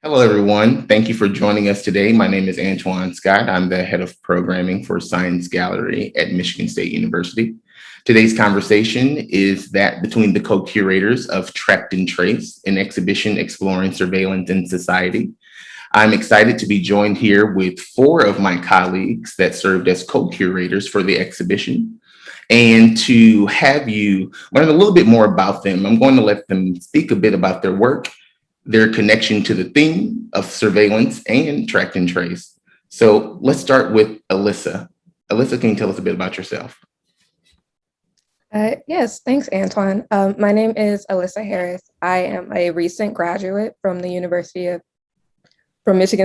Hello, everyone. Thank you for joining us today. My name is Antajuan Scott. I'm the head of programming for Science Gallery at Michigan State University. Today's conversation is that between the co-curators of Tracked and Trace, an exhibition exploring surveillance in society. I'm excited to be joined here with four of my colleagues that served as co-curators for the exhibition. And to have you learn a little bit more about them, I'm going to let them speak a bit about their work, their connection to the theme of surveillance and track and trace. So let's start with Alyssa. Alyssa, can you tell us a bit about yourself? Yes, thanks, Antoine. My name is Alyssa Harris. I am a recent graduate from Michigan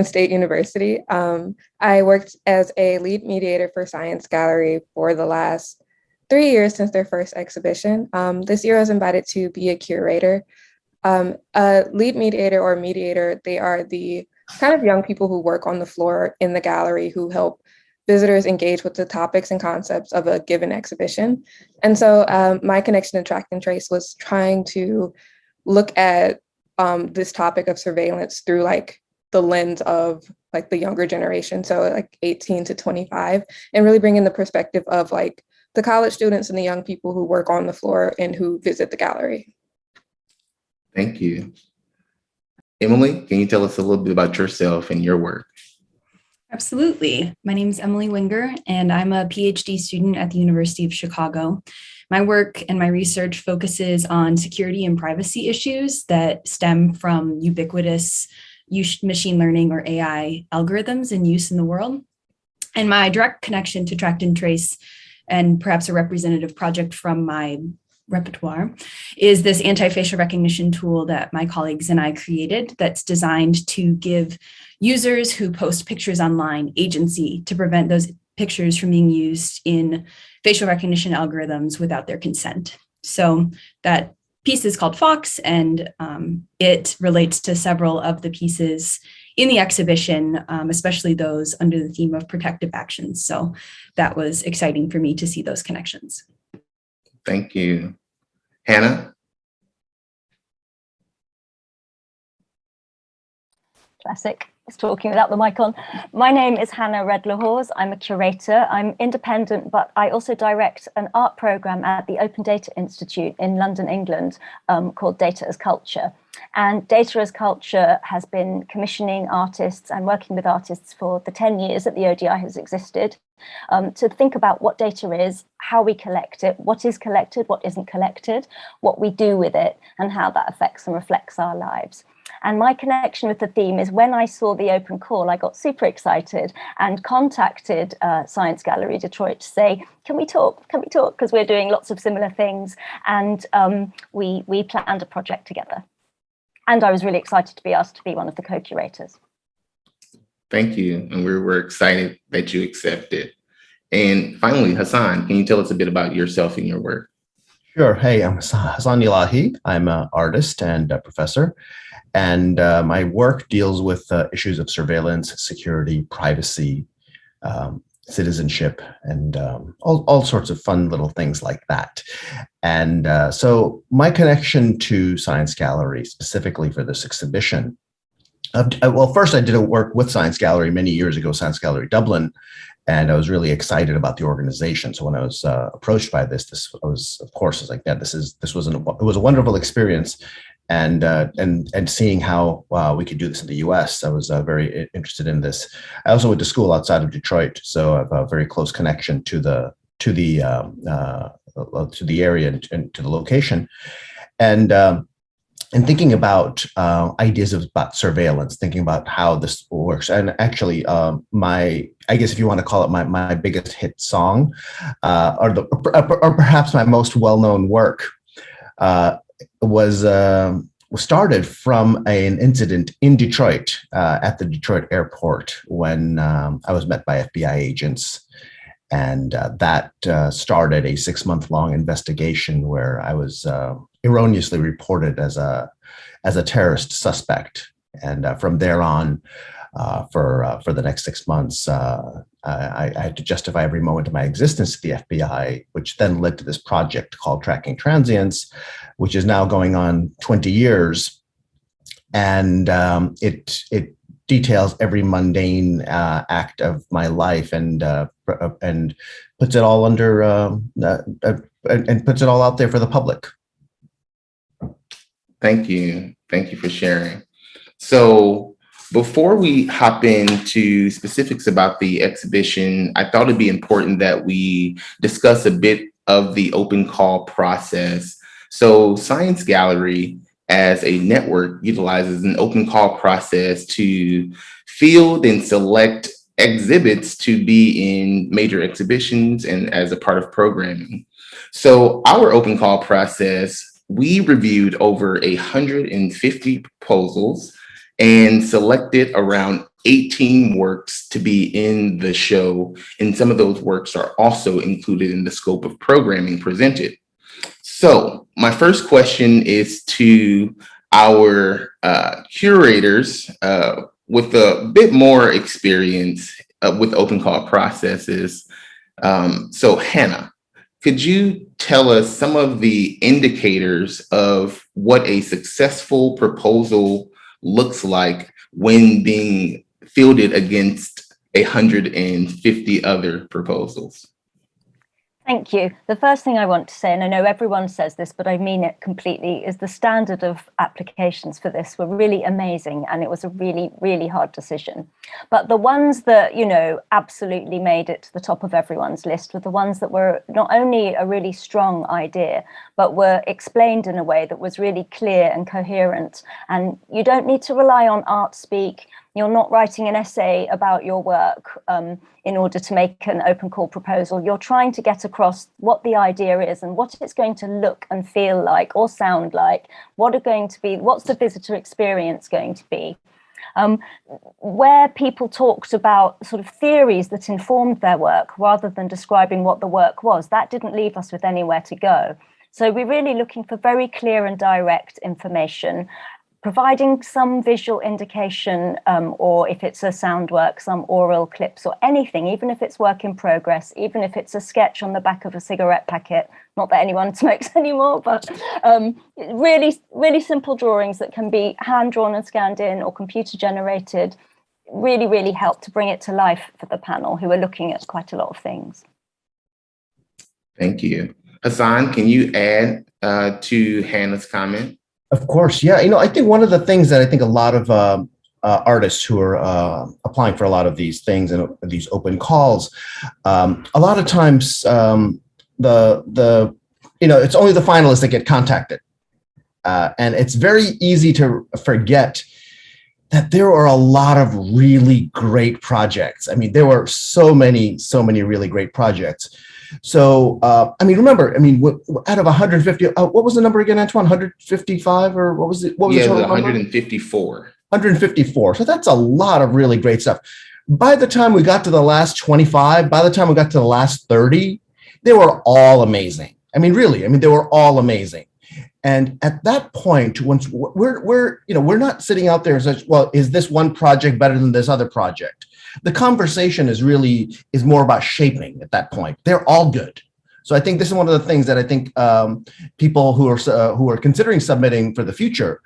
State University. I worked as a lead mediator for Science Gallery for the last 3 years since their first exhibition. This year I was invited to be a curator. A lead mediator or mediator, they are the kind of young people who work on the floor in the gallery who help visitors engage with the topics and concepts of a given exhibition. And so my connection to Track and Trace was trying to look at this topic of surveillance through like the lens of like the younger generation, so like 18 to 25, and really bring in the perspective of like the college students and the young people who work on the floor and who visit the gallery. Thank you. Emily, can you tell us a little bit about yourself and your work? Absolutely. My name is Emily Winger, and I'm a PhD student at the University of Chicago. My work and my research focuses on security and privacy issues that stem from ubiquitous machine learning or AI algorithms in use in the world. And my direct connection to Track and Trace, and perhaps a representative project from my repertoire, is this anti-facial recognition tool that my colleagues and I created that's designed to give users who post pictures online agency to prevent those pictures from being used in facial recognition algorithms without their consent. So that piece is called Fox, and it relates to several of the pieces in the exhibition, especially those under the theme of protective actions. So that was exciting for me to see those connections. Thank you. Hannah? Classic. It's talking without the mic on. My name is Hannah Redler Hawes. I'm a curator. I'm independent, but I also direct an art program at the Open Data Institute in London, England, called Data as Culture. And Data as Culture has been commissioning artists and working with artists for the 10 years that the ODI has existed, to think about what data is, how we collect it, what is collected, what isn't collected, what we do with it, and how that affects and reflects our lives. And my connection with the theme is when I saw the open call, I got super excited and contacted Science Gallery Detroit to say, can we talk? Can we talk? Because we're doing lots of similar things. And we planned a project together. And I was really excited to be asked to be one of the co-curators. Thank you. And we're excited that you accepted. And finally, Hasan, can you tell us a bit about yourself and your work? Sure. Hey, I'm Hasan Elahi. I'm an artist and a professor. And my work deals with issues of surveillance, security, privacy, citizenship, and all sorts of fun little things like that. And so my connection to Science Gallery, specifically for this exhibition, well, first I did a work with Science Gallery many years ago, Science Gallery Dublin, and I was really excited about the organization. So when I was approached by this I was, of course, I was like, yeah, it was a wonderful experience. And seeing how we could do this in the U.S., I was very interested in this. I also went to school outside of Detroit, so I have a very close connection to the area and to the location. And thinking about ideas about surveillance, thinking about how this works, and actually, I guess if you want to call it my biggest hit song, or perhaps my most well-known work. Was started from an incident in Detroit at the Detroit airport when I was met by FBI agents. And that started a 6-month-long investigation where I was erroneously reported as a terrorist suspect. And from there on, for the next 6 months, I had to justify every moment of my existence to the FBI, which then led to this project called Tracking Transients, which is now going on 20 years. and it details every mundane act of my life and puts it all under and puts it all out there for the public. Thank you for sharing. So before we hop into specifics about the exhibition, I thought it'd be important that we discuss a bit of the open call process. So Science Gallery as a network utilizes an open call process to field and select exhibits to be in major exhibitions and as a part of programming. So our open call process, we reviewed over 150 proposals and selected around 18 works to be in the show. And some of those works are also included in the scope of programming presented. So my first question is to our curators with a bit more experience with open call processes. So Hannah, could you tell us some of the indicators of what a successful proposal looks like when being fielded against 150 other proposals? Thank you. The first thing I want to say, and I know everyone says this, but I mean it completely, is the standard of applications for this were really amazing, and it was a really, really hard decision. But the ones that, you know, absolutely made it to the top of everyone's list were the ones that were not only a really strong idea, but were explained in a way that was really clear and coherent. And you don't need to rely on art speak. You're not writing an essay about your work in order to make an open call proposal. You're trying to get across what the idea is and what it's going to look and feel like or sound like, what's the visitor experience going to be. Where people talked about sort of theories that informed their work rather than describing what the work was, that didn't leave us with anywhere to go. So we're really looking for very clear and direct information, providing some visual indication, or if it's a sound work, some oral clips or anything, even if it's work in progress, even if it's a sketch on the back of a cigarette packet, not that anyone smokes anymore, but really, really simple drawings that can be hand-drawn and scanned in or computer generated, really, really help to bring it to life for the panel who are looking at quite a lot of things. Thank you. Hasan, can you add to Hannah's comment? Of course, yeah. You know, I think one of the things that I think a lot of artists who are applying for a lot of these things and these open calls, a lot of times it's only the finalists that get contacted, and it's very easy to forget that there are a lot of really great projects. I mean, there were so many really great projects. So, remember, out of 150, what was the number again, Antoine? 155 or what was it? What was the total number? 154. 154. So that's a lot of really great stuff. By the time we got to the last 25, by the time we got to the last 30, they were all amazing. They were all amazing. And at that point, once we're not sitting out there and saying, well, is this one project better than this other project? The conversation is more about shaping at that point. They're all good. So I think this is one of the things that I think people who are considering submitting for the future,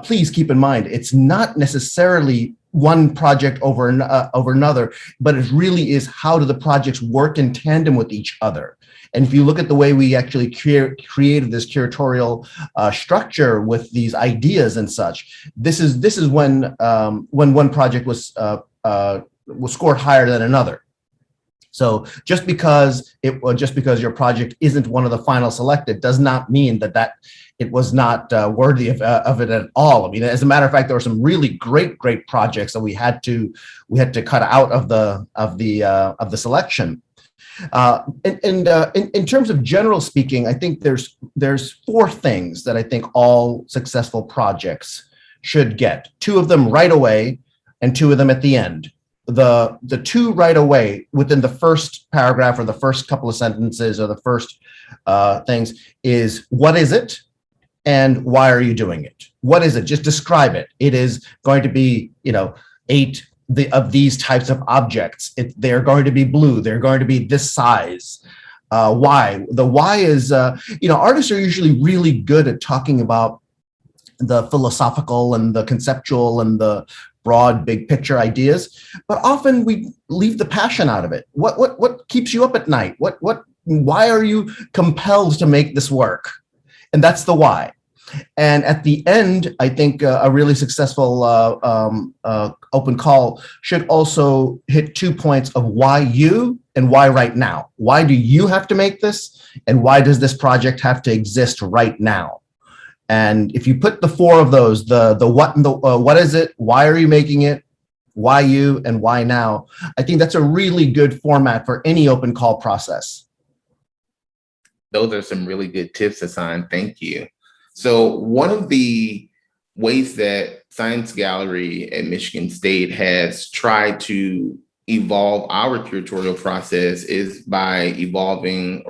please keep in mind, it's not necessarily one project over another, but it really is how do the projects work in tandem with each other. And if you look at the way we actually created this curatorial structure with these ideas and such, this is when one project was scored higher than another. So just because your project isn't one of the final selected does not mean that it was not worthy of it at all. As a matter of fact, there were some really great projects that we had to cut out of the selection. In terms of general speaking, I think there's four things that I think all successful projects should get. Two of them right away, and two of them at the end. The two right away within the first paragraph or the first couple of sentences or the first things is, what is it and why are you doing it? What is it? Just describe it. It is going to be 8 of these types of objects. They're going to be blue. They're going to be this size. Why? The why is, artists are usually really good at talking about the philosophical and the conceptual and the broad big picture ideas, but often we leave the passion out of it. What keeps you up at night? Why are you compelled to make this work? And that's the why. And at the end, I think a really successful open call should also hit 2 points of why you and why right now. Why do you have to make this? And why does this project have to exist right now? And if you put the 4 of those, the what and the what is it, why are you making it, why you, and why now, I think that's a really good format for any open call process. Those are some really good tips, Hasan. Thank you. So one of the ways that Science Gallery at Michigan State has tried to evolve our curatorial process is by involving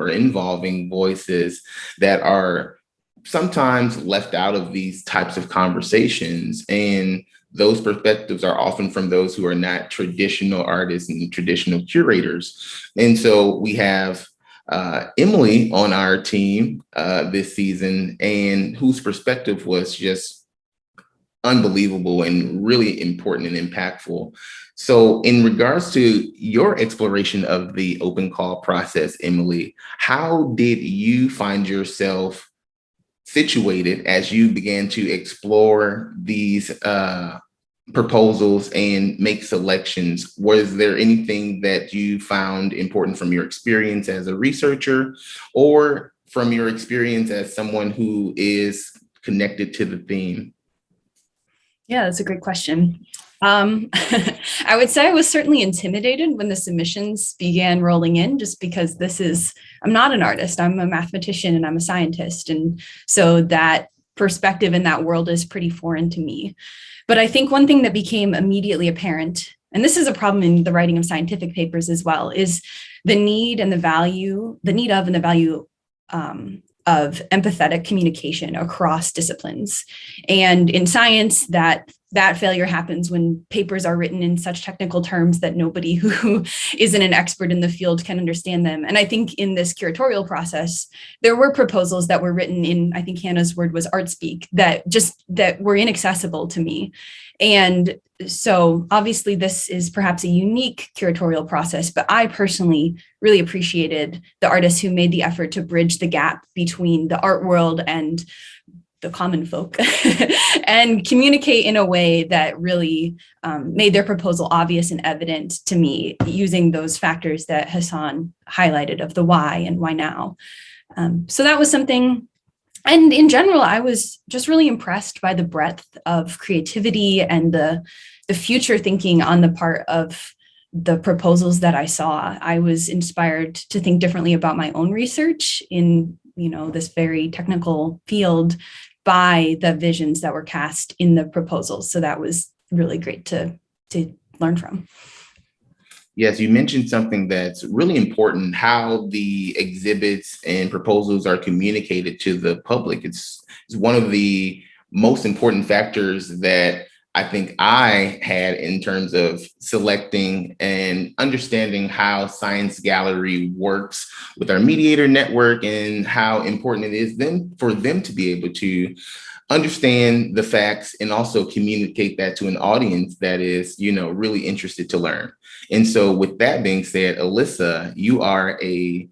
voices that are sometimes left out of these types of conversations. And those perspectives are often from those who are not traditional artists and traditional curators. And so we have Emily on our team this season, and whose perspective was just unbelievable and really important and impactful. So in regards to your exploration of the open call process, Emily, how did you find yourself situated as you began to explore these proposals and make selections? Was there anything that you found important from your experience as a researcher or from your experience as someone who is connected to the theme? Yeah, that's a great question. I would say I was certainly intimidated when the submissions began rolling in, just because I'm not an artist, I'm a mathematician and I'm a scientist. And so that perspective in that world is pretty foreign to me. But I think one thing that became immediately apparent, and this is a problem in the writing of scientific papers as well, is the need and the value of empathetic communication across disciplines. And in science, that failure happens when papers are written in such technical terms that nobody who isn't an expert in the field can understand them. And I think in this curatorial process, there were proposals that were written in, I think Hannah's word was art speak, that were inaccessible to me. And so obviously this is perhaps a unique curatorial process, but I personally really appreciated the artists who made the effort to bridge the gap between the art world and the common folk and communicate in a way that really made their proposal obvious and evident to me, using those factors that Hasan highlighted of the why and why now. So that was something. And in general, I was just really impressed by the breadth of creativity and the future thinking on the part of the proposals that I saw. I was inspired to think differently about my own research in, this very technical field by the visions that were cast in the proposals. So that was really great to learn from. Yes, you mentioned something that's really important, how the exhibits and proposals are communicated to the public. It's one of the most important factors that I think I had in terms of selecting and understanding how Science Gallery works with our Mediator network, and how important it is then for them to be able to understand the facts and also communicate that to an audience that is, really interested to learn. And so with that being said, Alyssa, you are a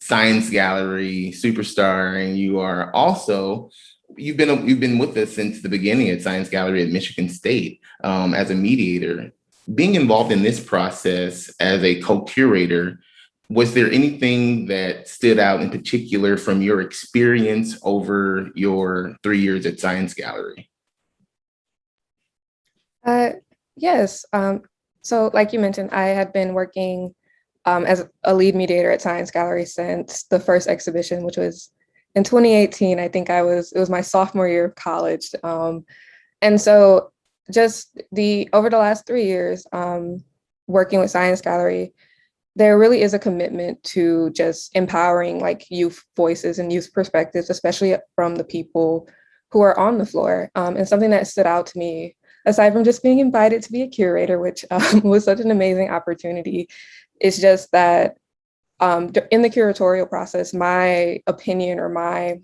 Science Gallery superstar, and you are also, you've been with us since the beginning at Science Gallery at Michigan State as a mediator. Being involved in this process as a co-curator, was there anything that stood out in particular from your experience over your 3 years at Science Gallery? Yes. So like you mentioned, I had been working as a lead mediator at Science Gallery since the first exhibition, which was in 2018. I think it was my sophomore year of college. And so just over the last 3 years, working with Science Gallery, there really is a commitment to just empowering youth voices and youth perspectives, especially from the people who are on the floor. And something that stood out to me, aside from just being invited to be a curator, which was such an amazing opportunity, is just that in the curatorial process, my opinion or my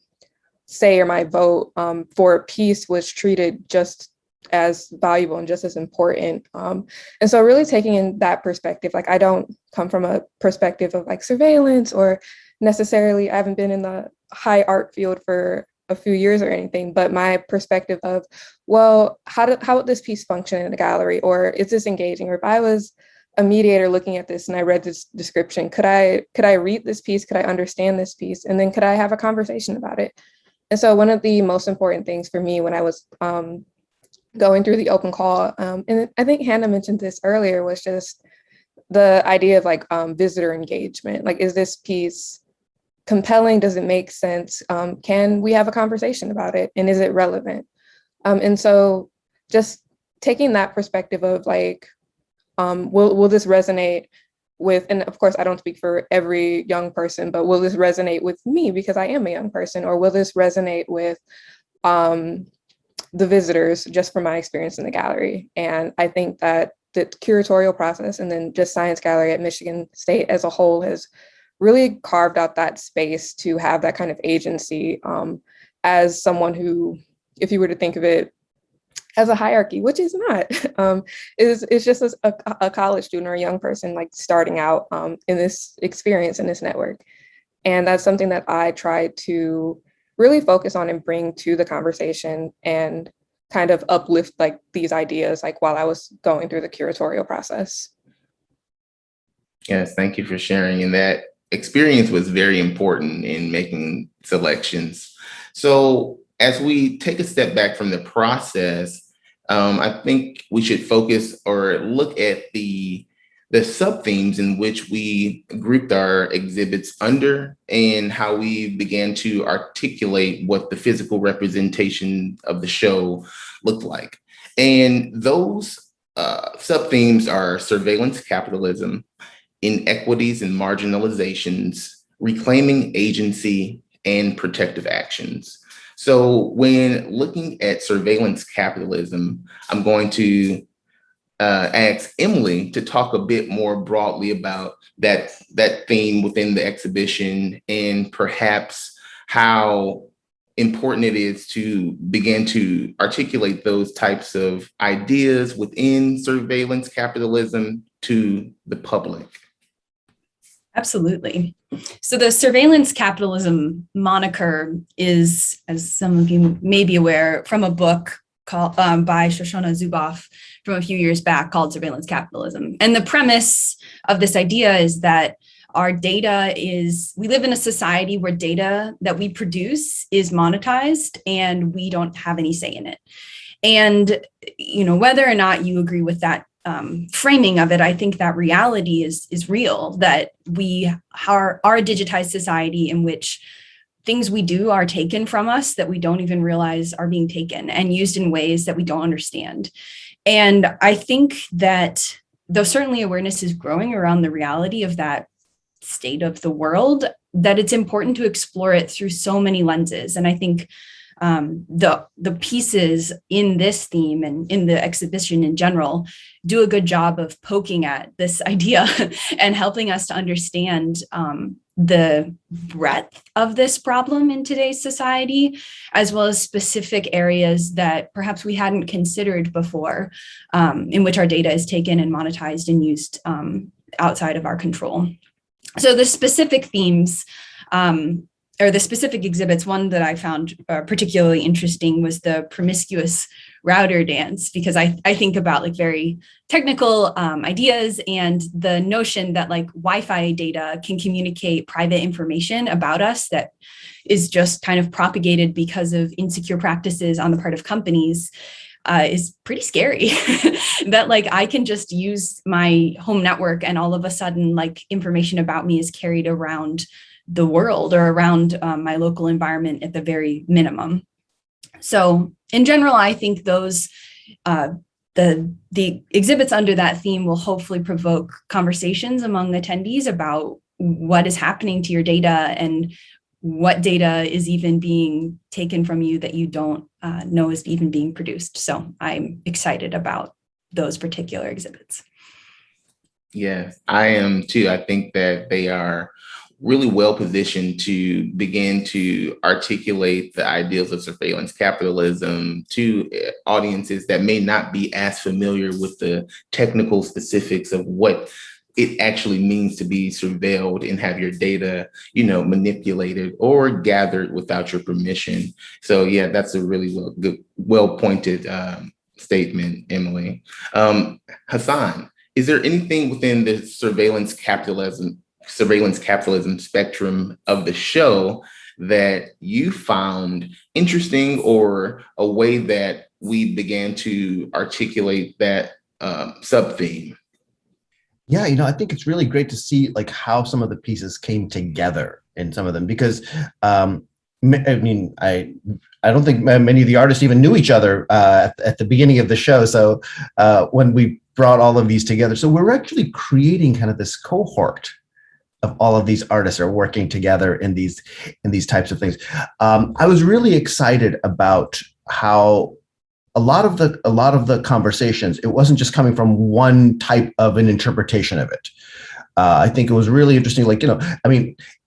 say or my vote for a piece was treated just as valuable and just as important. And so really taking in that perspective, like I don't come from a perspective of like surveillance, or necessarily I haven't been in the high art field for a few years or anything, but my perspective of, well, how would this piece function in a gallery, or is this engaging? Or if I was a mediator looking at this and I read this description, could I read this piece? Could I understand this piece? And then could I have a conversation about it? And so one of the most important things for me when I was going through the open call, and I think Hannah mentioned this earlier, was just the idea of like visitor engagement. Like, is this piece compelling? Does it make sense? Can we have a conversation about it? And is it relevant? And so just taking that perspective of like, will this resonate with, and of course, I don't speak for every young person, but will this resonate with me because I am a young person, or will this resonate with the visitors just from my experience in the gallery? And I think that the curatorial process and then just Science Gallery at Michigan State as a whole has really carved out that space to have that kind of agency as someone who, if you were to think of it as a hierarchy, which is not, is just a college student or a young person like starting out in this experience, in this network. And that's something that I try to really focus on and bring to the conversation and kind of uplift like these ideas like while I was going through the curatorial process. Yes, thank you for sharing. And that experience was very important in making selections. So as we take a step back from the process, I think we should focus or look at the sub-themes in which we grouped our exhibits under and how we began to articulate what the physical representation of the show looked like. And those sub-themes are surveillance capitalism, inequities and marginalizations, reclaiming agency, and protective actions. So when looking at surveillance capitalism, I'm going to ask Emily to talk a bit more broadly about that theme within the exhibition, and perhaps how important it is to begin to articulate those types of ideas within surveillance capitalism to the public. Absolutely. So the surveillance capitalism moniker is, as some of you may be aware, from a book called by Shoshana Zuboff from a few years back called Surveillance Capitalism. And the premise of this idea is that our data we live in a society where data that we produce is monetized and we don't have any say in it. And, whether or not you agree with that framing of it, I think that reality is real, that we are a digitized society in which things we do are taken from us that we don't even realize are being taken and used in ways that we don't understand. And I think that though certainly awareness is growing around the reality of that state of the world, that it's important to explore it through so many lenses. And I think the pieces in this theme and in the exhibition in general do a good job of poking at this idea and helping us to understand the breadth of this problem in today's society, as well as specific areas that perhaps we hadn't considered before, in which our data is taken and monetized and used outside of our control. So the specific themes, or the specific exhibits, one that I found particularly interesting was the promiscuous router dance, because I think about like very technical ideas and the notion that like Wi-Fi data can communicate private information about us that is just kind of propagated because of insecure practices on the part of companies is pretty scary. That like I can just use my home network and all of a sudden like information about me is carried around the world or around my local environment at the very minimum. So in general, I think those the exhibits under that theme will hopefully provoke conversations among attendees about what is happening to your data and what data is even being taken from you that you don't know is even being produced. So I'm excited about those particular exhibits. Yes, I am too. I think that they are really well positioned to begin to articulate the ideals of surveillance capitalism to audiences that may not be as familiar with the technical specifics of what it actually means to be surveilled and have your data, manipulated or gathered without your permission. So yeah, that's a really well pointed statement, Emily. Hasan, is there anything within the surveillance capitalism spectrum of the show that you found interesting, or a way that we began to articulate that sub-theme? Yeah, I think it's really great to see like how some of the pieces came together in some of them, because I don't think many of the artists even knew each other at the beginning of the show. So when we brought all of these together, so we're actually creating kind of this cohort of all of these artists are working together in these types of things. I was really excited about how a lot of the conversations, it wasn't just coming from one type of an interpretation of it. I think it was really interesting. Like,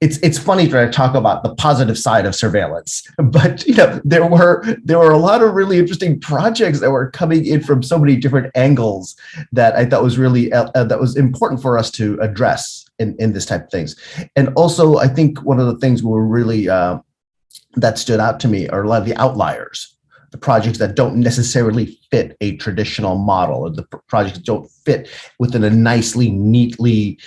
it's funny to talk about the positive side of surveillance, but there were a lot of really interesting projects that were coming in from so many different angles that I thought was really that was important for us to address in this type of things. And also, I think one of the things were really that stood out to me are a lot of the outliers. The projects that don't necessarily fit a traditional model, or the projects that don't fit within a nicely, neatly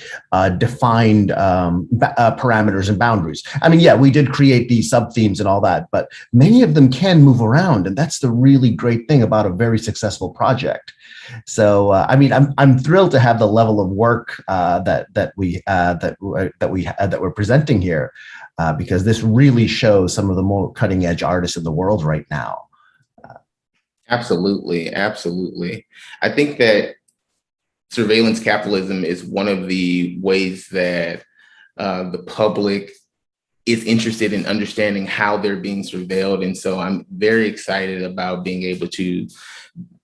defined parameters and boundaries. I mean, yeah, we did create these sub-themes and all that, but many of them can move around, and that's the really great thing about a very successful project. So, I'm thrilled to have the level of work that we're presenting here, because this really shows some of the more cutting-edge artists in the world right now. Absolutely. I think that surveillance capitalism is one of the ways that the public is interested in understanding how they're being surveilled. And so I'm very excited about being able to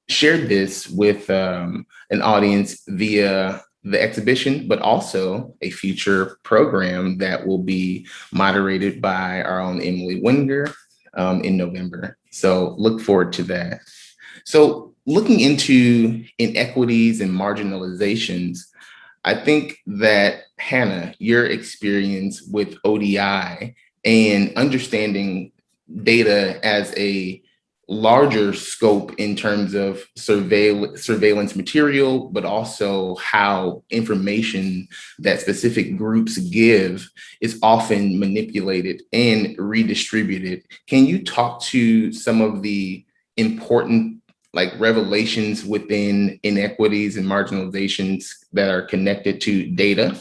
share this with an audience via the exhibition, but also a future program that will be moderated by our own Emily Wegner in November. So look forward to that. So looking into inequities and marginalizations, I think that, Hannah, your experience with ODI and understanding data as a larger scope in terms of surveillance material, but also how information that specific groups give is often manipulated and redistributed. Can you talk to some of the important revelations within inequities and marginalizations that are connected to data?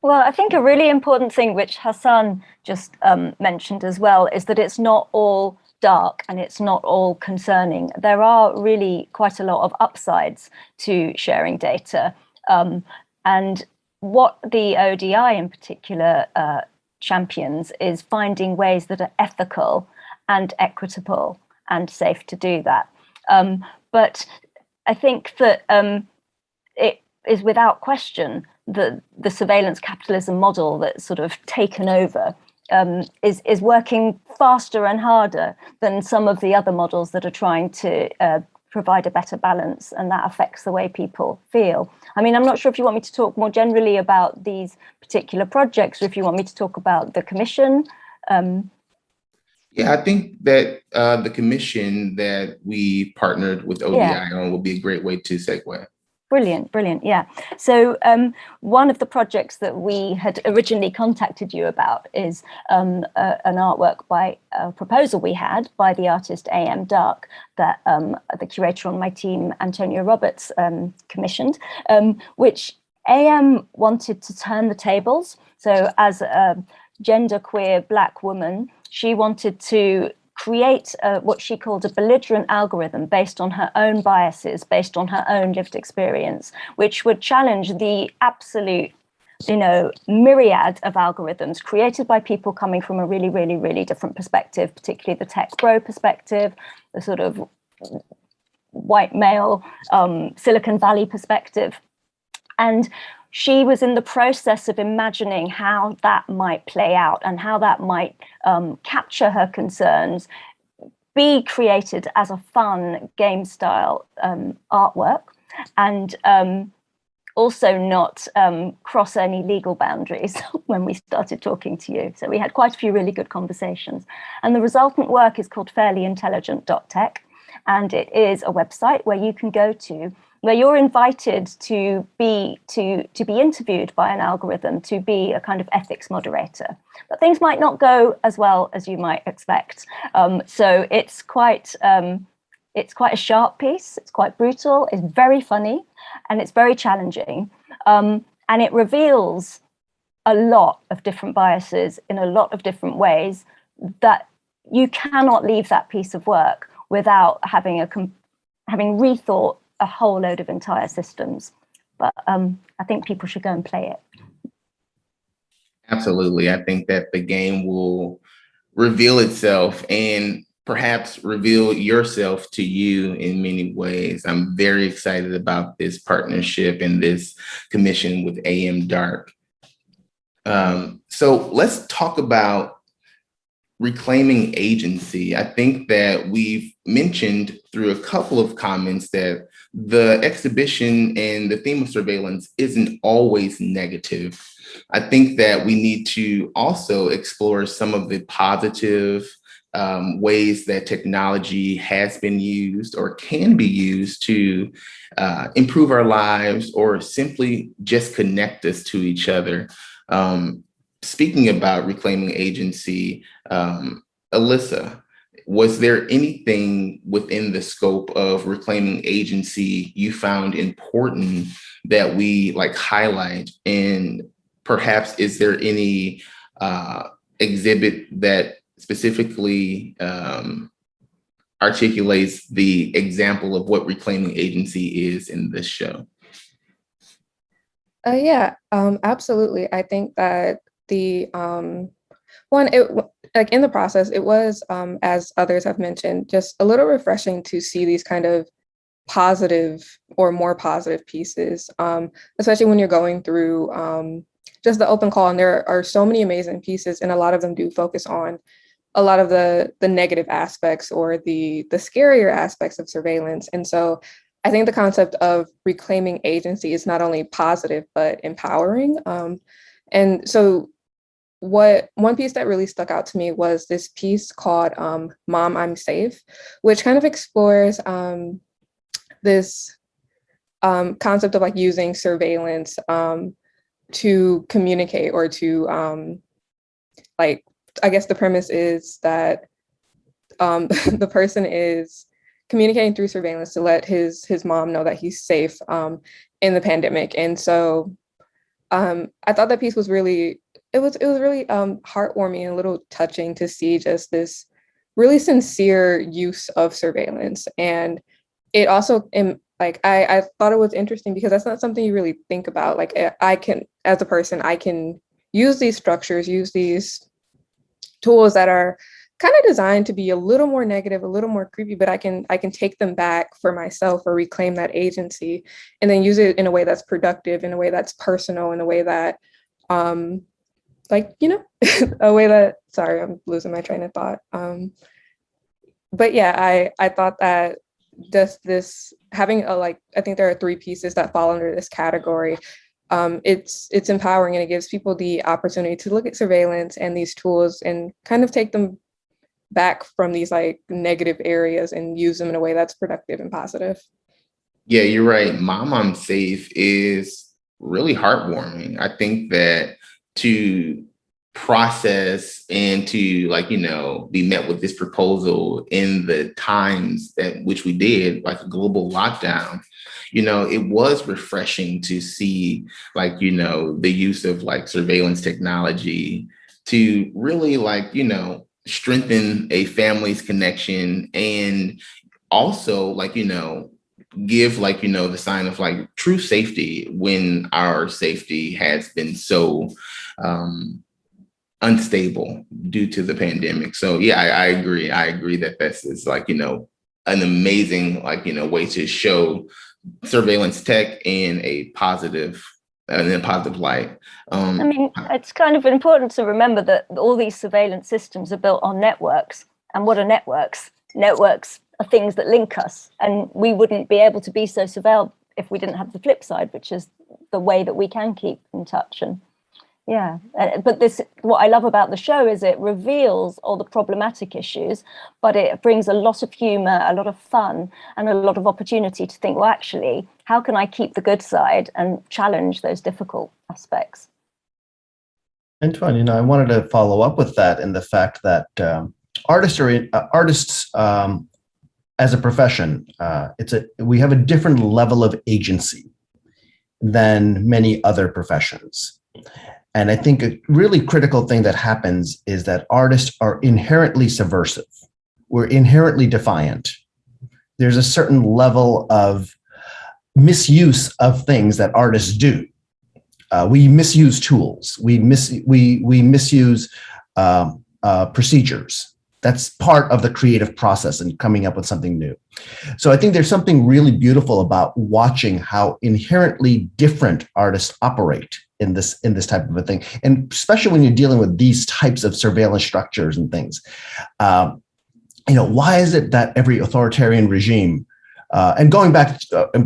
Well, I think a really important thing, which Hasan just mentioned as well, is that it's not all dark and it's not all concerning. There are really quite a lot of upsides to sharing data. And what the ODI in particular champions is finding ways that are ethical and equitable and safe to do that. But I think that it is without question that the surveillance capitalism model that's sort of taken over is working faster and harder than some of the other models that are trying to provide a better balance, and that affects the way people feel. I mean, I'm not sure if you want me to talk more generally about these particular projects, or if you want me to talk about the commission. Yeah, I think that the commission that we partnered with ODI on will be a great way to segue. Brilliant. Yeah. So one of the projects that we had originally contacted you about is an artwork by a proposal we had by the artist A.M. Dark that the curator on my team, Antonio Roberts, commissioned, which A.M. wanted to turn the tables. So as a genderqueer Black woman, she wanted to create what she called a belligerent algorithm based on her own biases, based on her own lived experience, which would challenge the absolute, myriad of algorithms created by people coming from a really, really, really different perspective, particularly the tech bro perspective, the sort of white male Silicon Valley perspective. And she was in the process of imagining how that might play out and how that might capture her concerns, be created as a fun game style artwork, and also not cross any legal boundaries when we started talking to you. So we had quite a few really good conversations. And the resultant work is called fairlyintelligent.tech. And it is a website where you can go to, where you're invited to be interviewed by an algorithm, to be a kind of ethics moderator. But things might not go as well as you might expect. So it's quite a sharp piece. It's quite brutal. It's very funny, and it's very challenging. And it reveals a lot of different biases in a lot of different ways that you cannot leave that piece of work without having rethought a whole load of entire systems. But I think people should go and play it. Absolutely. I think that the game will reveal itself and perhaps reveal yourself to you in many ways. I'm very excited about this partnership and this commission with AM Dark. So let's talk about reclaiming agency. I think that we've mentioned through a couple of comments that the exhibition and the theme of surveillance isn't always negative. I think that we need to also explore some of the positive ways that technology has been used or can be used to improve our lives or simply just connect us to each other. Speaking about reclaiming agency, Alyssa, was there anything within the scope of reclaiming agency you found important that we highlight? And perhaps is there any exhibit that specifically articulates the example of what reclaiming agency is in this show? Yeah, absolutely. I think that the in the process, it was, as others have mentioned, just a little refreshing to see these kind of positive or more positive pieces, especially when you're going through just the open call. And there are so many amazing pieces, and a lot of them do focus on a lot of the negative aspects or the scarier aspects of surveillance. And so I think the concept of reclaiming agency is not only positive, but empowering. And so one piece that really stuck out to me was this piece called Mom, I'm Safe, which kind of explores this concept of using surveillance to communicate or to I guess the premise is that the person is communicating through surveillance to let his mom know that he's safe in the pandemic. And so I thought that piece was really, it was really heartwarming and a little touching to see just this really sincere use of surveillance. And it also, I thought it was interesting because that's not something you really think about. I can, as a person, I can use these structures, use these tools that are kind of designed to be a little more negative, a little more creepy, but I can take them back for myself or reclaim that agency and then use it in a way that's productive, in a way that's personal, in a way that, a way that, sorry, I'm losing my train of thought. But yeah, I thought that just this having I think there are 3 pieces that fall under this category. It's empowering, and it gives people the opportunity to look at surveillance and these tools and kind of take them back from these negative areas and use them in a way that's productive and positive. Yeah, you're right. Mom, I'm Safe is really heartwarming. I think that to process and to be met with this proposal in the times that which we did, like a global lockdown, it was refreshing to see the use of surveillance technology to really strengthen a family's connection, and also give the sign of true safety when our safety has been so unstable due to the pandemic. So yeah, I agree. I agree that this is an amazing way to show surveillance tech in a positive in a positive light. I mean, it's kind of important to remember that all these surveillance systems are built on networks. And what are networks? Networks are things that link us, and we wouldn't be able to be so surveilled if we didn't have the flip side, which is the way that we can keep in touch. And yeah, but what I love about the show is it reveals all the problematic issues, but it brings a lot of humor, a lot of fun, and a lot of opportunity to think, well, actually, how can I keep the good side and challenge those difficult aspects? Antoine, I wanted to follow up with that in the fact that artists as a profession, we have a different level of agency than many other professions. And I think a really critical thing that happens is that artists are inherently subversive. We're inherently defiant. There's a certain level of misuse of things that artists do. We misuse tools. We misuse procedures. That's part of the creative process and coming up with something new. So I think there's something really beautiful about watching how inherently different artists operate in this type of a thing, and especially when you're dealing with these types of surveillance structures and things. Why is it that every authoritarian regime, and going back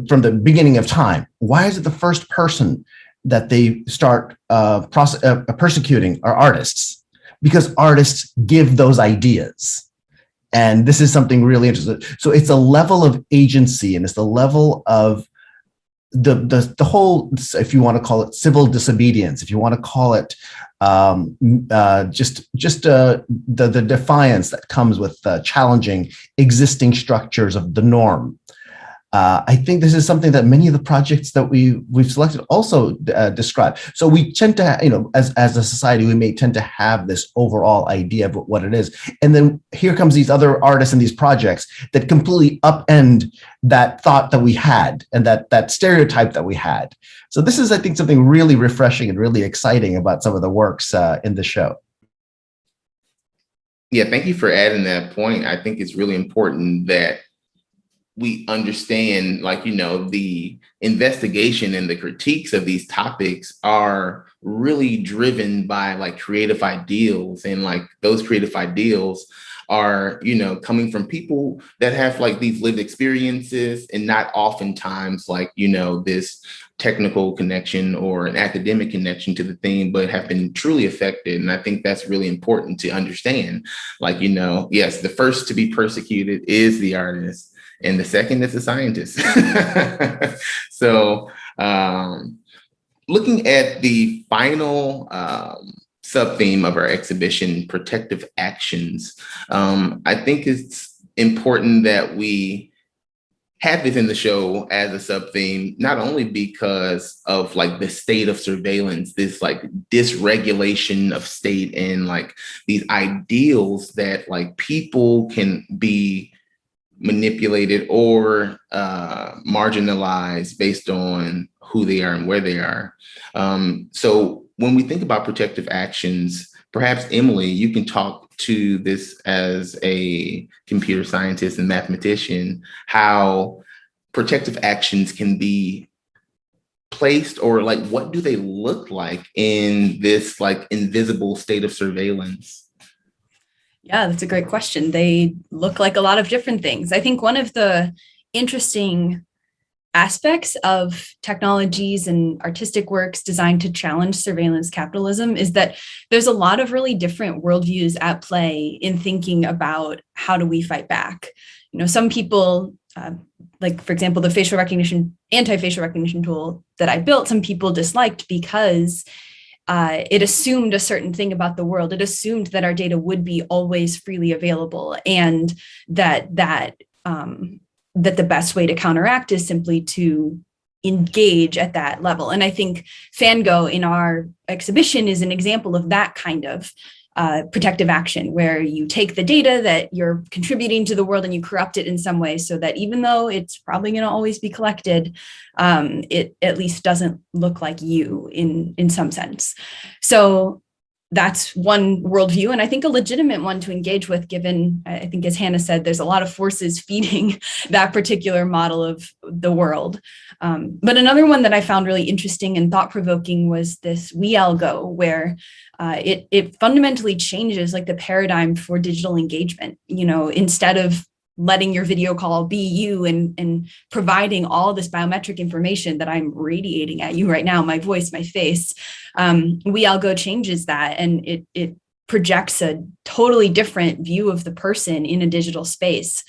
from the beginning of time, why is it the first person that they start persecuting are artists? Because artists give those ideas. And this is something really interesting. So it's a level of agency, and it's the level of the whole, if you want to call it civil disobedience, if you want to call it the defiance that comes with challenging existing structures of the norm. I think this is something that many of the projects that we've selected also describe. So we tend to, as a society, we may tend to have this overall idea of what it is. And then here comes these other artists and these projects that completely upend that thought that we had and that stereotype that we had. So this is, I think, something really refreshing and really exciting about some of the works in the show. Yeah, thank you for adding that point. I think it's really important that we understand, the investigation and the critiques of these topics are really driven by creative ideals. And those creative ideals are, coming from people that have these lived experiences, and not oftentimes this technical connection or an academic connection to the thing, but have been truly affected. And I think that's really important to understand. Yes, the first to be persecuted is the artist, and the second is the scientist. So looking at the final sub-theme of our exhibition, protective actions, I think it's important that we have this in the show as a sub-theme, not only because of the state of surveillance, this dysregulation of state, and these ideals that people can be manipulated or marginalized based on who they are and where they are. So when we think about protective actions, perhaps Emily, you can talk to this as a computer scientist and mathematician, how protective actions can be placed, or what do they look like in this invisible state of surveillance? Yeah, that's a great question. They look like a lot of different things. I think one of the interesting aspects of technologies and artistic works designed to challenge surveillance capitalism is that there's a lot of really different worldviews at play in thinking about how do we fight back. Some people, for example, the anti-facial recognition tool that I built, some people disliked because it assumed a certain thing about the world. It assumed that our data would be always freely available, and that the best way to counteract is simply to engage at that level. And I think Fango in our exhibition is an example of that kind of protective action, where you take the data that you're contributing to the world and you corrupt it in some way, so that even though it's probably going to always be collected, it at least doesn't look like you in some sense. So that's one worldview, and I think a legitimate one to engage with, given, I think, as Hannah said, there's a lot of forces feeding that particular model of the world. But another one that I found really interesting and thought-provoking was this we algo, where it fundamentally changes like the paradigm for digital engagement. You know, instead of letting your video call be you and providing all this biometric information that I'm radiating at you right now, my voice, my face, we algo changes that, and it projects a totally different view of the person in a digital space.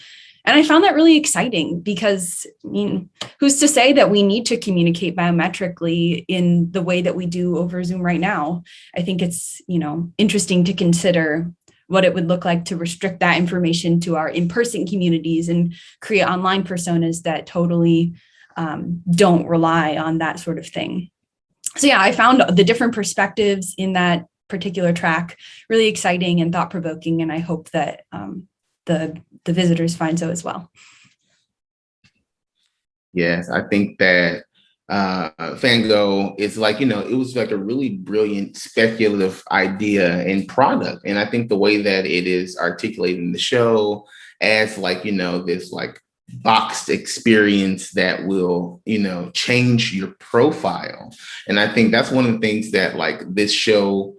And I found that really exciting because, I mean, who's to say that we need to communicate biometrically in the way that we do over Zoom right now? I think it's, you know, interesting to consider what it would look like to restrict that information to our in-person communities and create online personas that totally don't rely on that sort of thing. So yeah, I found the different perspectives in that particular track really exciting and thought-provoking, and I hope that the visitors find so as well. Yes, I think that Fango is like, you know, it was like a really brilliant speculative idea and product. And I think the way that it is articulated in the show as like, you know, this like boxed experience that will, you know, change your profile. And I think that's one of the things that like this show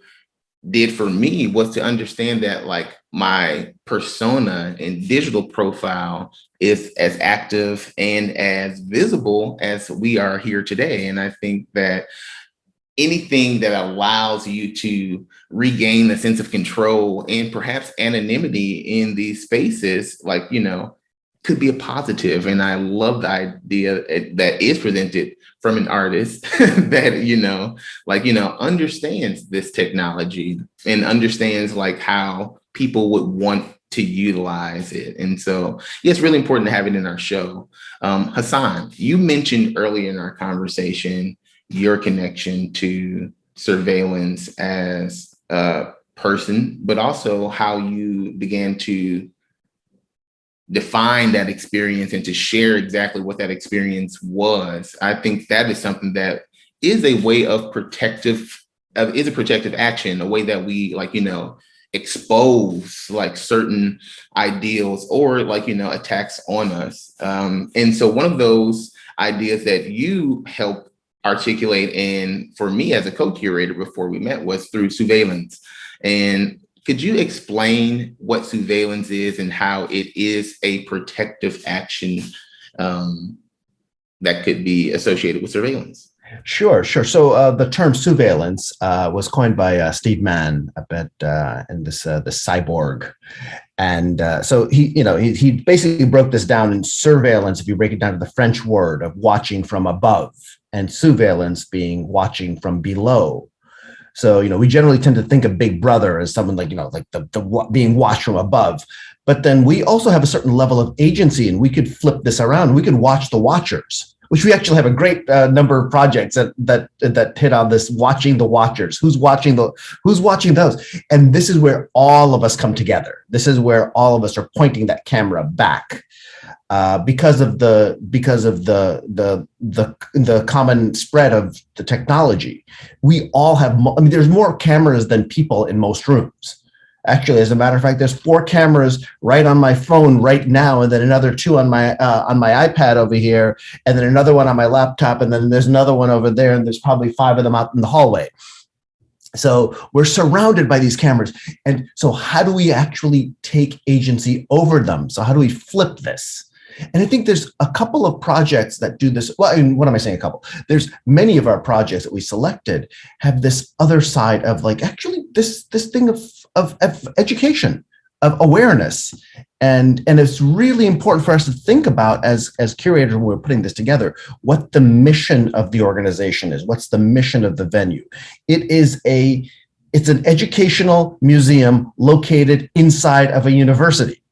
did for me, was to understand that like my persona and digital profile is as active and as visible as we are here today. And I think that anything that allows you to regain a sense of control and perhaps anonymity in these spaces, like, you know, could be a positive. And I love the idea that is presented from an artist that, you know, like, you know, understands this technology and understands like how people would want to utilize it. And so yeah, it's really important to have it in our show. Hasan, you mentioned earlier in our conversation your connection to surveillance as a person, but also how you began to define that experience and to share exactly what that experience was. I think that is something that is a way of protective action, a way that we like, you know, expose like certain ideals or like, you know, attacks on us. And so one of those ideas that you helped articulate, and for me as a co-curator before we met, was through surveillance. And could you explain what surveillance is and how it is a protective action that could be associated with surveillance? Sure. So the term surveillance was coined by Steve Mann a bit in this the cyborg, and so he basically broke this down in surveillance. If you break it down to the French word of watching from above, and surveillance being watching from below. So, you know, we generally tend to think of Big Brother as someone like, you know, like the being watched from above. But then we also have a certain level of agency, and we could flip this around. We could watch the watchers, which we actually have a great number of projects that hit on this, watching the watchers. Who's watching those? And this is where all of us come together. This is where all of us are pointing that camera back. Because of the common spread of the technology, we all have. I mean, there's more cameras than people in most rooms. Actually, as a matter of fact, there's 4 cameras right on my phone right now, and then another 2 on my iPad over here, and then another one on my laptop, and then there's another one over there, and there's probably 5 of them out in the hallway. So we're surrounded by these cameras, and so how do we actually take agency over them? So how do we flip this? And I think there's a couple of projects that do this. Well, I mean, what am I saying? A couple. There's many of our projects that we selected have this other side of like actually this thing of education, of awareness, and it's really important for us to think about as curators when we're putting this together, what the mission of the organization is. What's the mission of the venue? It's an educational museum located inside of a university.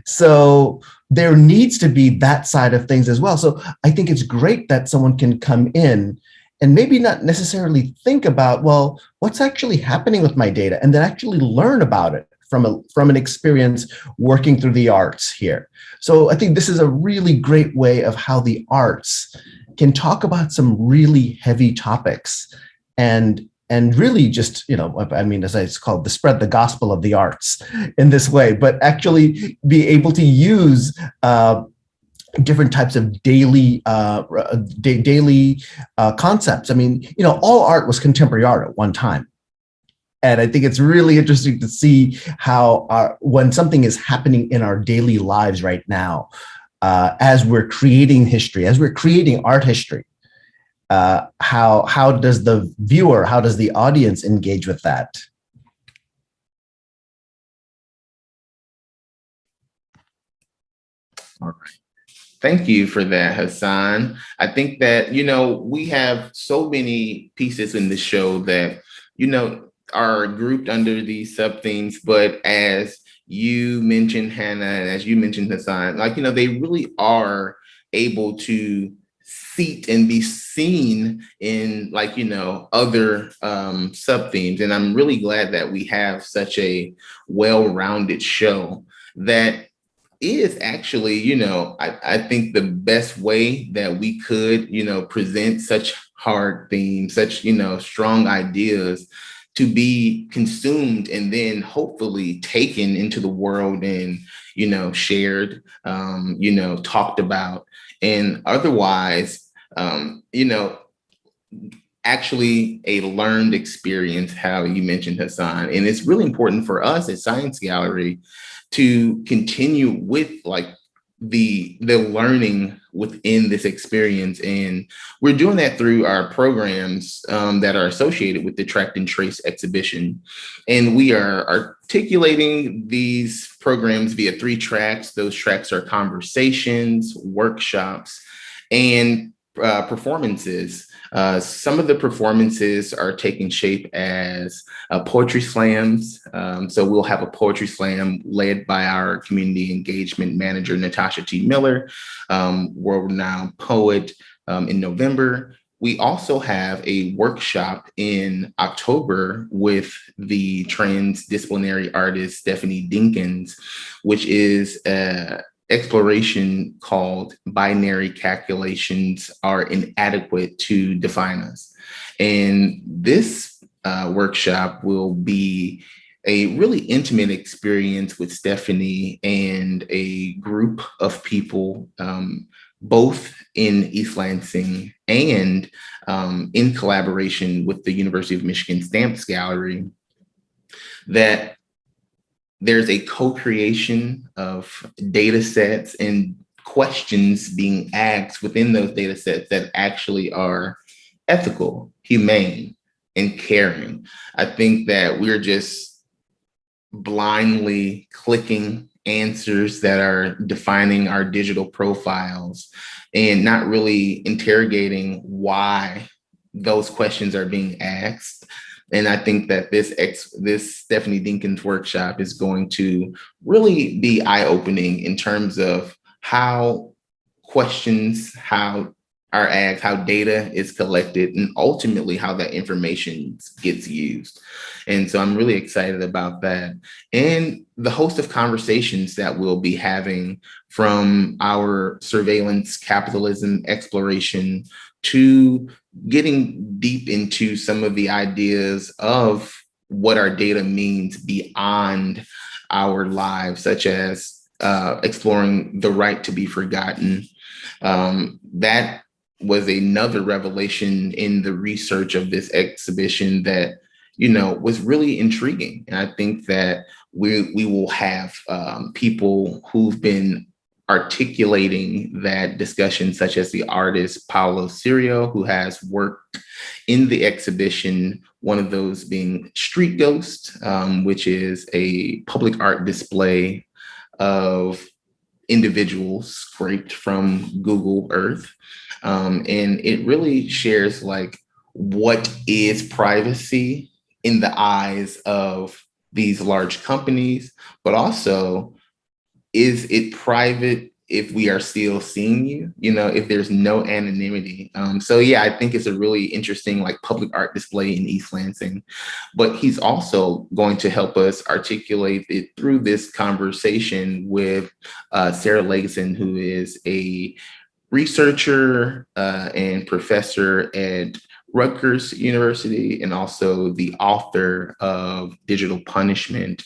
So there needs to be that side of things as well. So I think it's great that someone can come in and maybe not necessarily think about, well, what's actually happening with my data, and then actually learn about it from an experience working through the arts here. So I think this is a really great way of how the arts can talk about some really heavy topics and and really just, I mean, as it's called, to spread the gospel of the arts in this way, but actually be able to use different types of daily concepts. I mean, all art was contemporary art at one time. And I think it's really interesting to see how when something is happening in our daily lives right now, as we're creating history, as we're creating art history, how does the viewer, how does the audience engage with that? All right. Thank you for that, Hasan. I think that, we have so many pieces in the show that, are grouped under these sub themes, but as you mentioned, Hannah, and as you mentioned, Hasan, they really are able to seat and be seen in other sub themes. And I'm really glad that we have such a well-rounded show that is actually, I think the best way that we could, present such hard themes, such, strong ideas to be consumed and then hopefully taken into the world and, shared, talked about, and otherwise, actually a learned experience, how you mentioned, Hasan. And it's really important for us at Science Gallery to continue with the learning within this experience. And we're doing that through our programs that are associated with the Tract and Trace exhibition. And we are articulating these programs via 3 tracks. Those tracks are conversations, workshops, and performances. Some of the performances are taking shape as poetry slams. So we'll have a poetry slam led by our community engagement manager, Natasha T. Miller, world-renowned poet, in November. We also have a workshop in October with the transdisciplinary artist Stephanie Dinkins, which is exploration called Binary Calculations Are Inadequate to Define Us. And this workshop will be a really intimate experience with Stephanie and a group of people, both in East Lansing and in collaboration with the University of Michigan Stamps Gallery, that there's a co-creation of data sets and questions being asked within those data sets that actually are ethical, humane, and caring. I think that we're just blindly clicking answers that are defining our digital profiles and not really interrogating why those questions are being asked. And I think that this Stephanie Dinkins workshop is going to really be eye-opening in terms of how questions, how are asked, how data is collected, and ultimately how that information gets used. And so I'm really excited about that. And the host of conversations that we'll be having, from our surveillance capitalism exploration to getting deep into some of the ideas of what our data means beyond our lives, such as exploring the right to be forgotten. That was another revelation in the research of this exhibition that, was really intriguing. And I think that we will have people who've been articulating that discussion, such as the artist Paulo Sirio, who has worked in the exhibition, one of those being Street Ghost, which is a public art display of individuals scraped from Google Earth. And it really shares what is privacy in the eyes of these large companies, but also, is it private if we are still seeing you, if there's no anonymity? So yeah, I think it's a really interesting public art display in East Lansing, but he's also going to help us articulate it through this conversation with Sarah Legason, who is a researcher and professor at Rutgers University and also the author of Digital Punishment.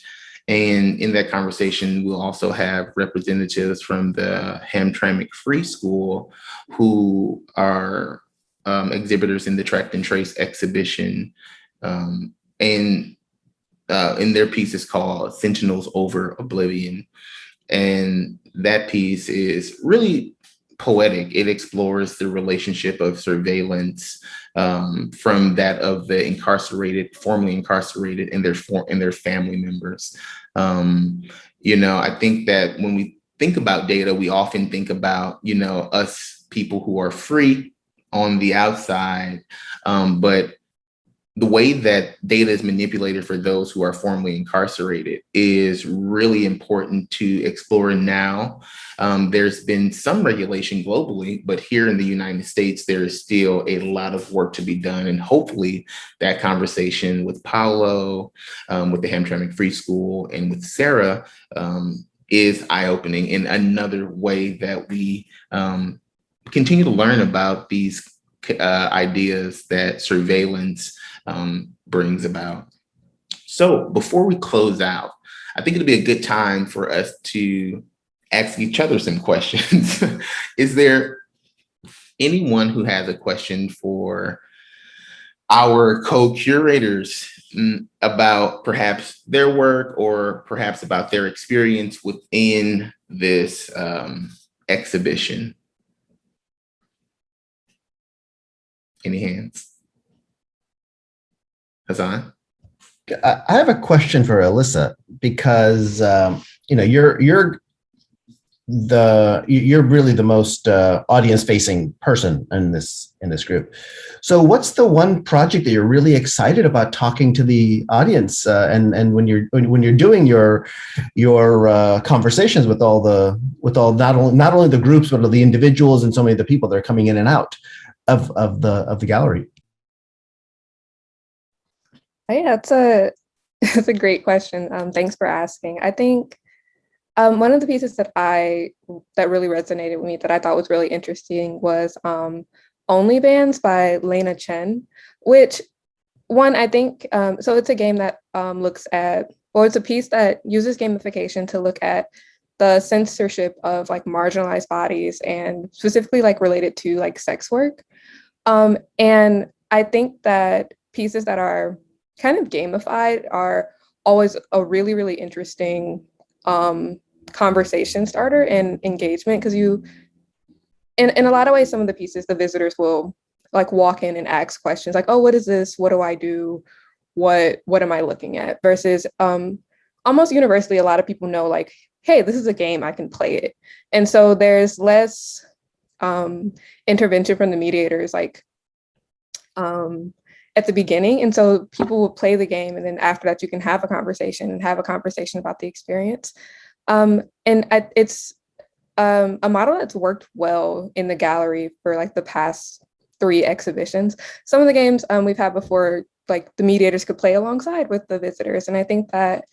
And in that conversation, we'll also have representatives from the Hamtramck Free School who are exhibitors in the Track and Trace exhibition. And their piece is called Sentinels Over Oblivion. And that piece is really poetic. It explores the relationship of surveillance from that of the incarcerated, formerly incarcerated, and their family members. I think that when we think about data, we often think about, us people who are free on the outside, but the way that data is manipulated for those who are formerly incarcerated is really important to explore now. There's been some regulation globally, but here in the United States, there is still a lot of work to be done. And hopefully that conversation with Paolo, with the Hamtramck Free School, and with Sarah is eye-opening in another way that we continue to learn about these ideas that surveillance brings about. So before we close out, I think it'll be a good time for us to ask each other some questions. Is there anyone who has a question for our co-curators about perhaps their work or perhaps about their experience within this exhibition? Any hands? Hasan? I have a question for Alyssa because you're really the most audience-facing person in this group. So, what's the one project that you're really excited about talking to the audience? And when you're doing your conversations with not only the groups but the individuals and so many of the people that are coming in and out of the gallery. Hey, that's a great question. Thanks for asking. I think one of the pieces that really resonated with me that I thought was really interesting was Only Bands by Lena Chen, which I think, so it's a game that it's a piece that uses gamification to look at the censorship of like marginalized bodies and specifically like related to like sex work. And I think that pieces that are kind of gamified are always a really, really interesting conversation starter and engagement, because in a lot of ways, some of the pieces, the visitors will like walk in and ask questions like, oh, what is this? What do I do? What am I looking at? Versus almost universally, a lot of people know like, hey, this is a game, I can play it. And so there's less intervention from the mediators like at the beginning. And so people will play the game, and then after that, you can have a conversation about the experience. It's a model that's worked well in the gallery for like the past 3 exhibitions. Some of the games we've had before, like the mediators could play alongside with the visitors. And I think that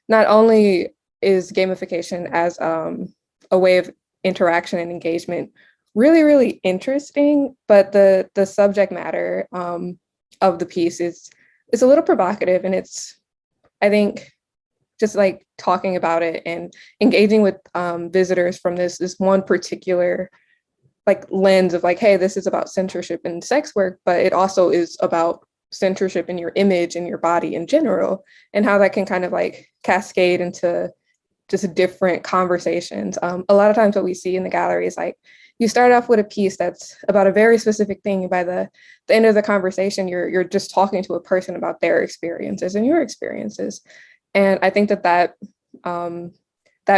not only is gamification as a way of interaction and engagement really, really interesting, but the subject matter of the piece is a little provocative, and it's, I think, just like talking about it and engaging with visitors from this one particular like lens of like, hey, this is about censorship and sex work, but it also is about censorship in your image and your body in general, and how that can kind of like cascade into just different conversations. A lot of times what we see in the gallery is like, you start off with a piece that's about a very specific thing. And by the end of the conversation, you're just talking to a person about their experiences and your experiences. And I think that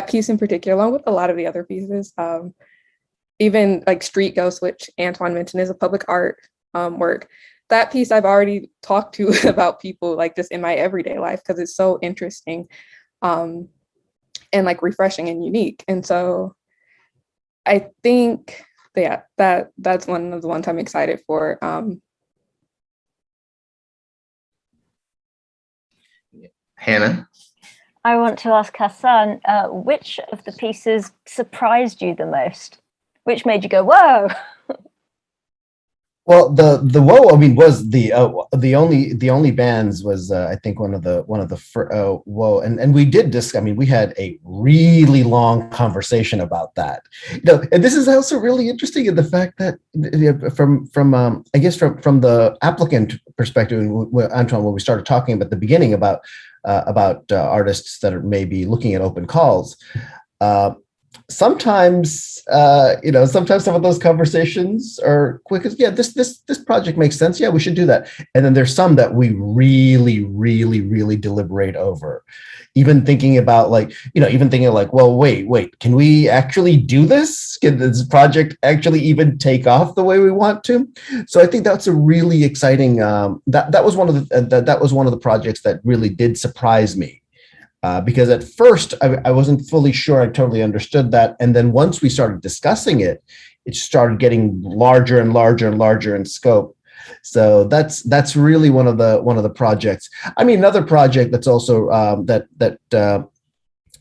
piece in particular, along with a lot of the other pieces, even like Street Ghosts, which Antoine mentioned, is a public art work. That piece I've already talked to about people like just in my everyday life, because it's so interesting and like refreshing and unique. And so I think, yeah, that's one of the ones I'm excited for. Hannah? I want to ask Hasan, which of the pieces surprised you the most? Which made you go, whoa? Well, the woe, I mean, was the only bands was I think one of the woe, and we did this. I mean, we had a really long conversation about that. And this is also really interesting in the fact that from I guess from the applicant perspective, Antoine, when we started talking about the beginning about artists that are maybe looking at open calls. Sometimes sometimes some of those conversations are quick as, yeah, this project makes sense, yeah, we should do that. And then there's some that we really deliberate over, even thinking about well, wait, can we actually do this? Can this project actually even take off the way we want to? So I think that's a really exciting that was one of the projects that really did surprise me. Because at first I wasn't fully sure I totally understood that. And then once we started discussing it, it started getting larger and larger in scope. So that's really one of the projects. I mean, another project that's also Paulo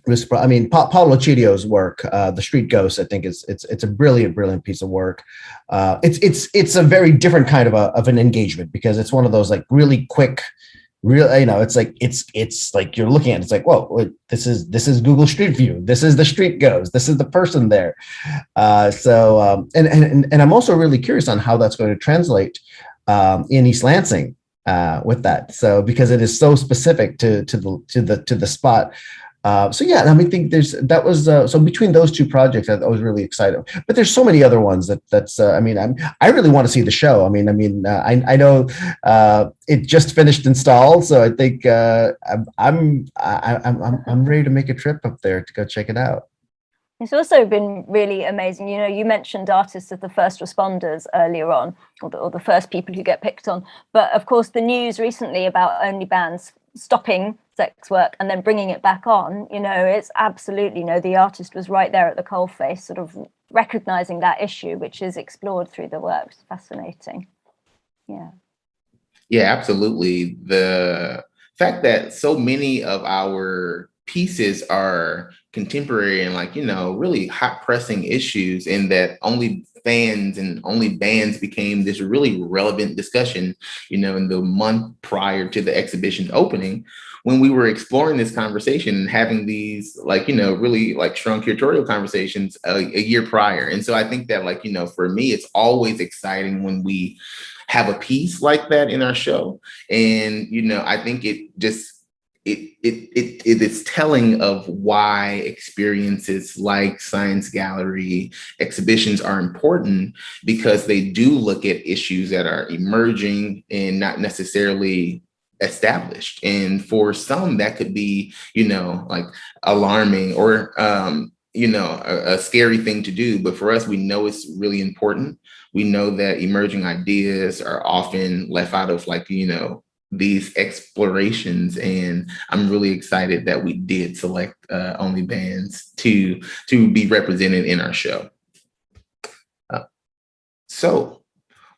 Chirio's work, The Street Ghost, I think it's a brilliant piece of work. It's a very different kind of an engagement, because it's one of those like really quick, it's like you're looking at it, it's like, whoa, this is Google Street View, this is the street ghost, this is the person there. And I'm also really curious on how that's going to translate in East Lansing with that. So because it is so specific to the spot. So yeah, I mean, so between those two projects, I was really excited. But there's so many other ones I really want to see the show. I know it just finished install, so I think I'm ready to make a trip up there to go check it out. It's also been really amazing. You mentioned artists as the first responders earlier on, or the first people who get picked on. But of course, the news recently about only bands stopping sex work and then bringing it back on, it's absolutely, the artist was right there at the coalface, sort of recognizing that issue, which is explored through the work. It's fascinating. Yeah, absolutely. The fact that so many of our pieces are contemporary and really hot pressing issues, and that only fans and only bands became this really relevant discussion, in the month prior to the exhibition's opening, when we were exploring this conversation and having these really strong curatorial conversations a year prior. And so I think that for me, it's always exciting when we have a piece like that in our show. And, I think it just, it is telling of why experiences like Science Gallery exhibitions are important, because they do look at issues that are emerging and not necessarily established. And for some, that could be, alarming or, a scary thing to do. But for us, we know it's really important. We know that emerging ideas are often left out of these explorations, and I'm really excited that we did select only bands to be represented in our show. So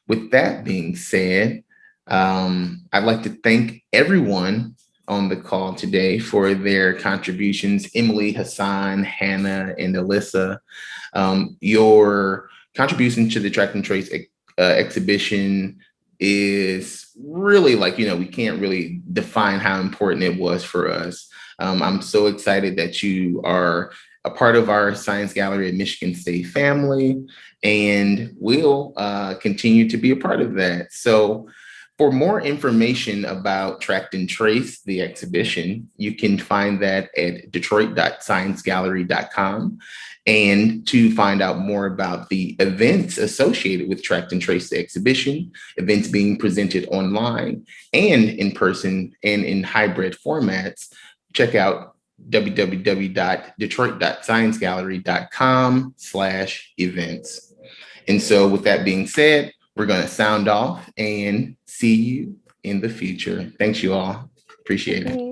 with that being said, I'd like to thank everyone on the call today for their contributions. Emily, Hasan, Hannah, and Alyssa, your contribution to the Track and Trace exhibition is really we can't really define how important it was for us. I'm so excited that you are a part of our Science Gallery at Michigan State family, and we'll continue to be a part of that. So for more information about Track and Trace, the exhibition, you can find that at detroit.sciencegallery.com. And to find out more about the events associated with Track and Trace, the exhibition, events being presented online and in person and in hybrid formats, check out www.detroit.sciencegallery.com/events. And so with that being said, we're going to sound off and see you in the future. Thanks, you all. Appreciate it.